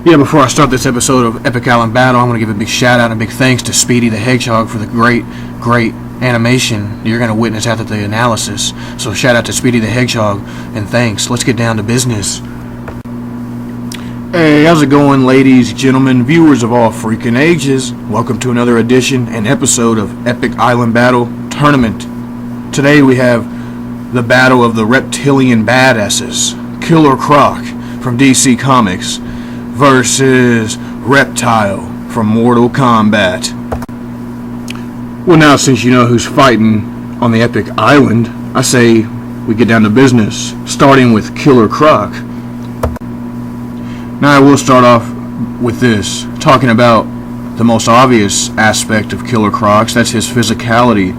Yeah, before I start this episode of Epic Island Battle, I'm going to give a big shout out and a big thanks to Speedy the Hedgehog for the great animation you're going to witness after the analysis. So shout out to Speedy the Hedgehog and thanks. Let's get down to business. Hey, how's it going, ladies, gentlemen, viewers of all freaking ages? Welcome to another edition and episode of Epic Island Battle Tournament. Today we have the battle of the reptilian badasses, Killer Croc from DC Comics versus Reptile from Mortal Kombat. Well, now since you know who's fighting on the Epic Island, I say we get down to business, starting with Killer Croc. Now I will start off with this, talking about the most obvious aspect of Killer Croc, that's his physicality.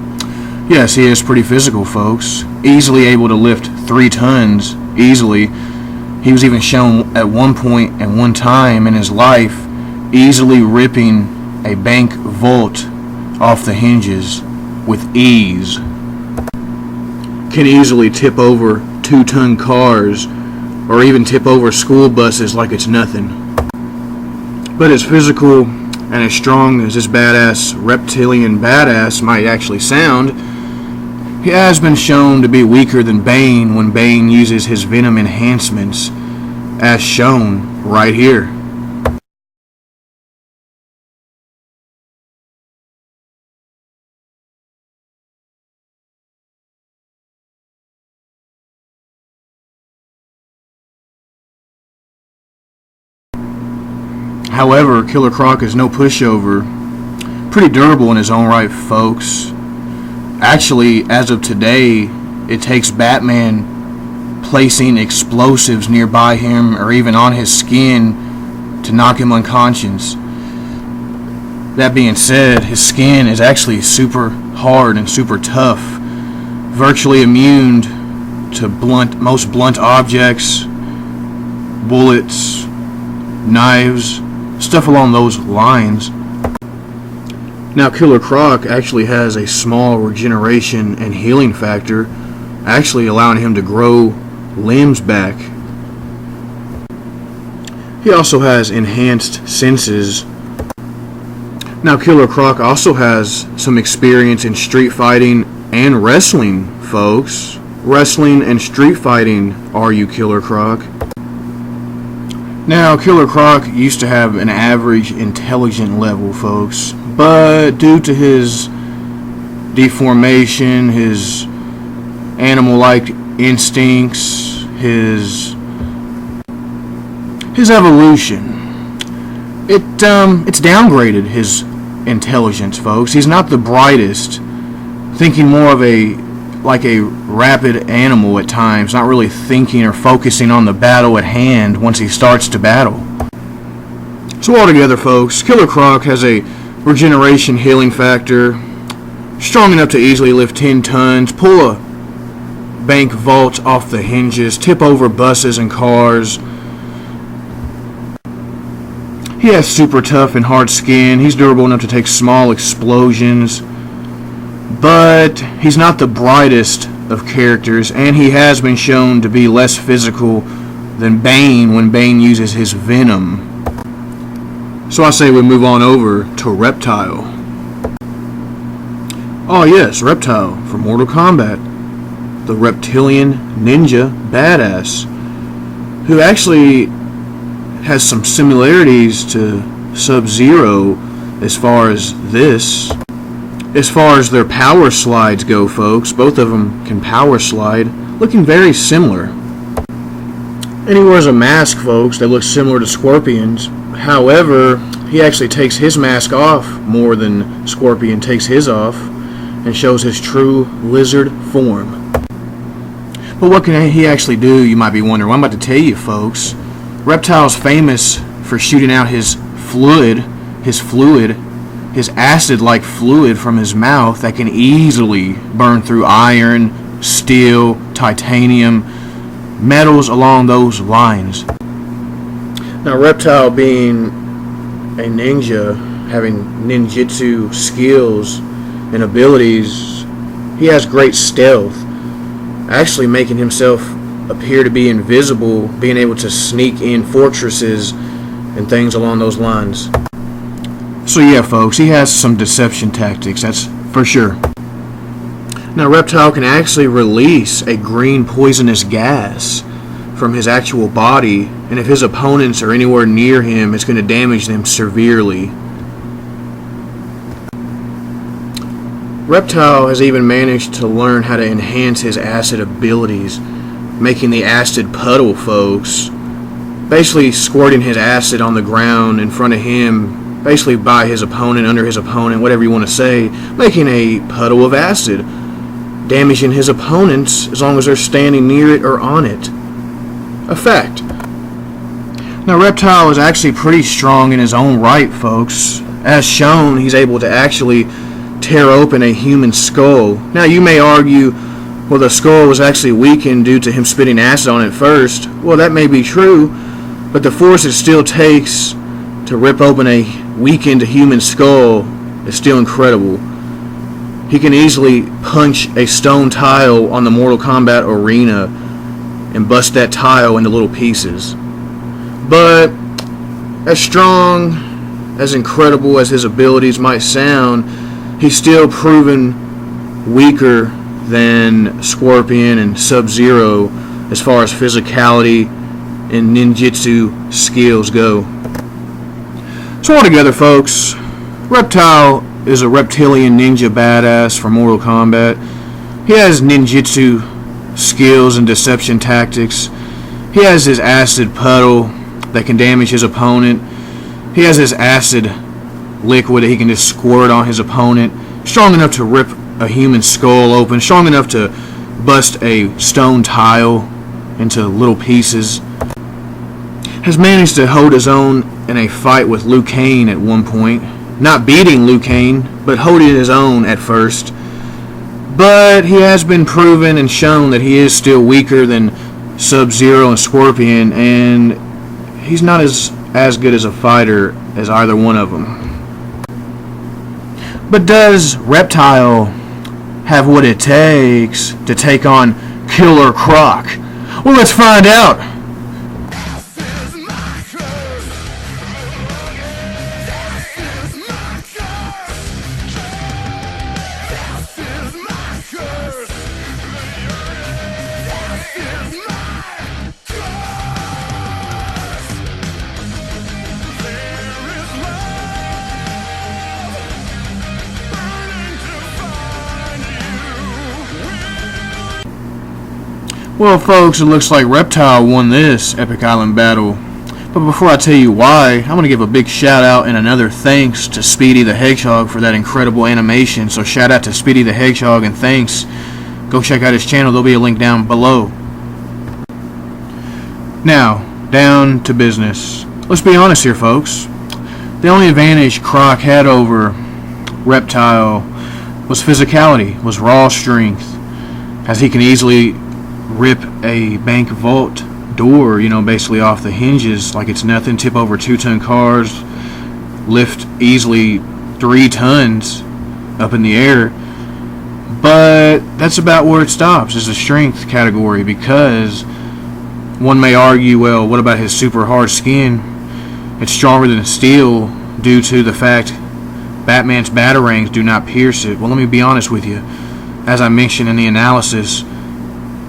Yes, he is pretty physical, folks. Easily able to lift 3 tons, easily. He was even shown at one point and one time in his life easily ripping a bank vault off the hinges with ease. Can easily tip over 2-ton cars or even tip over school buses like it's nothing. But as physical and as strong as this badass reptilian badass might actually sound, he has been shown to be weaker than Bane when Bane uses his venom enhancements, as shown right here. However, Killer Croc is no pushover. Pretty durable in his own right, folks. Actually, as of today, it takes Batman placing explosives nearby him or even on his skin to knock him unconscious. That being said, his skin is actually super hard and super tough, virtually immune to most blunt objects, bullets, knives, stuff along those lines. Now, Killer Croc actually has a small regeneration and healing factor, actually allowing him to grow limbs back. He also has enhanced senses. Now, Killer Croc also has some experience in street fighting and wrestling, folks. Wrestling and street fighting, are you, Killer Croc? Now, Killer Croc used to have an average intelligent level, folks, but due to his deformation, his animal-like instincts, his evolution, it's downgraded his intelligence, folks. He's not the brightest, thinking more of like a rapid animal at times, not really thinking or focusing on the battle at hand once he starts to battle. So altogether, folks, Killer Croc has a regeneration healing factor, strong enough to easily lift 10 tons, pull a bank vault off the hinges, tip over buses and cars. He has super tough and hard skin. He's durable enough to take small explosions. But he's not the brightest of characters, and he has been shown to be less physical than Bane when Bane uses his venom. So I say we move on over to Reptile. Oh yes, Reptile from Mortal Kombat, the reptilian ninja badass, who actually has some similarities to Sub-Zero as far as this. As far as their power slides go, folks, both of them can power slide, looking very similar. And he wears a mask, folks, that looks similar to Scorpion's. However, he actually takes his mask off more than Scorpion takes his off and shows his true lizard form. But what can he actually do, you might be wondering? Well, I'm about to tell you, folks. Reptile's famous for shooting out his acid-like fluid from his mouth that can easily burn through iron, steel, titanium, metals along those lines. Now, Reptile being a ninja, having ninjutsu skills and abilities, he has great stealth, actually making himself appear to be invisible, being able to sneak in fortresses and things along those lines. So yeah, folks, he has some deception tactics, that's for sure. Now, Reptile can actually release a green poisonous gas from his actual body, and if his opponents are anywhere near him, it's going to damage them severely. Reptile has even managed to learn how to enhance his acid abilities, making the acid puddle, folks. Basically squirting his acid on the ground in front of him, basically by his opponent, under his opponent, whatever you want to say, making a puddle of acid, damaging his opponents as long as they're standing near it or on it. A fact. Now, Reptile is actually pretty strong in his own right, folks. As shown, he's able to actually tear open a human skull. Now, you may argue, well, the skull was actually weakened due to him spitting acid on it first. Well, that may be true, but the force it still takes to rip open a weakened human skull is still incredible. He can easily punch a stone tile on the Mortal Kombat arena and bust that tile into little pieces. But as strong, as incredible as his abilities might sound, he's still proven weaker than Scorpion and Sub-Zero as far as physicality and ninjutsu skills go. So altogether, folks, Reptile is a reptilian ninja badass from Mortal Kombat. He has ninjutsu skills and deception tactics. He has his acid puddle that can damage his opponent. He has his acid liquid that he can just squirt on his opponent. Strong enough to rip a human skull open. Strong enough to bust a stone tile into little pieces. Has managed to hold his own in a fight with Liu Kang at one point. Not beating Liu Kang, but holding his own at first. But he has been proven and shown that he is still weaker than Sub-Zero and Scorpion, and he's not as good as a fighter as either one of them. But does Reptile have what it takes to take on Killer Croc? Well, let's find out. Well, folks, it looks like Reptile won this Epic Island battle. But before I tell you why, I'm going to give a big shout out and another thanks to Speedy the Hedgehog for that incredible animation. So shout out to Speedy the Hedgehog and thanks. Go check out his channel. There'll be a link down below. Now, down to business. Let's be honest here, folks. The only advantage Croc had over Reptile was physicality, was raw strength, as he can easily rip a bank vault door, basically off the hinges like it's nothing, tip over 2-ton cars, lift easily 3 tons up in the air. But that's about where it stops, is the strength category, because one may argue, well, what about his super hard skin? It's stronger than steel due to the fact Batman's batarangs do not pierce it. Well, let me be honest with you. As I mentioned in the analysis,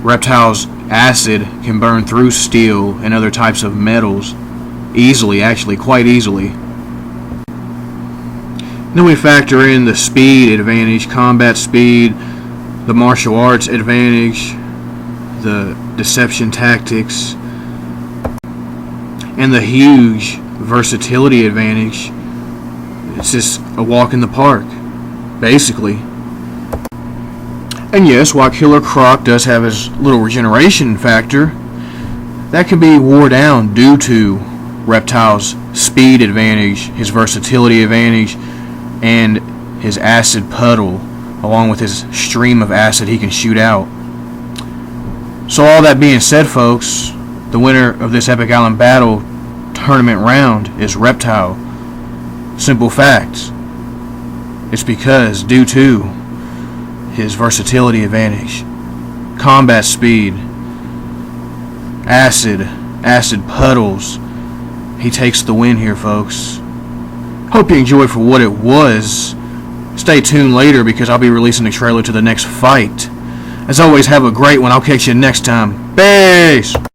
Reptile's acid can burn through steel and other types of metals easily, actually quite easily. Then we factor in the speed advantage, combat speed, the martial arts advantage, the deception tactics, and the huge versatility advantage. It's just a walk in the park, basically. And yes, while Killer Croc does have his little regeneration factor, that can be wore down due to Reptile's speed advantage, his versatility advantage, and his acid puddle, along with his stream of acid he can shoot out. So all that being said, folks, the winner of this Epic Island Battle tournament round is Reptile. Simple facts. It's because, due to his versatility advantage, combat speed, acid puddles, he takes the win here, folks. Hope you enjoyed for what it was. Stay tuned later because I'll be releasing the trailer to the next fight. As always, have a great one. I'll catch you next time. Peace!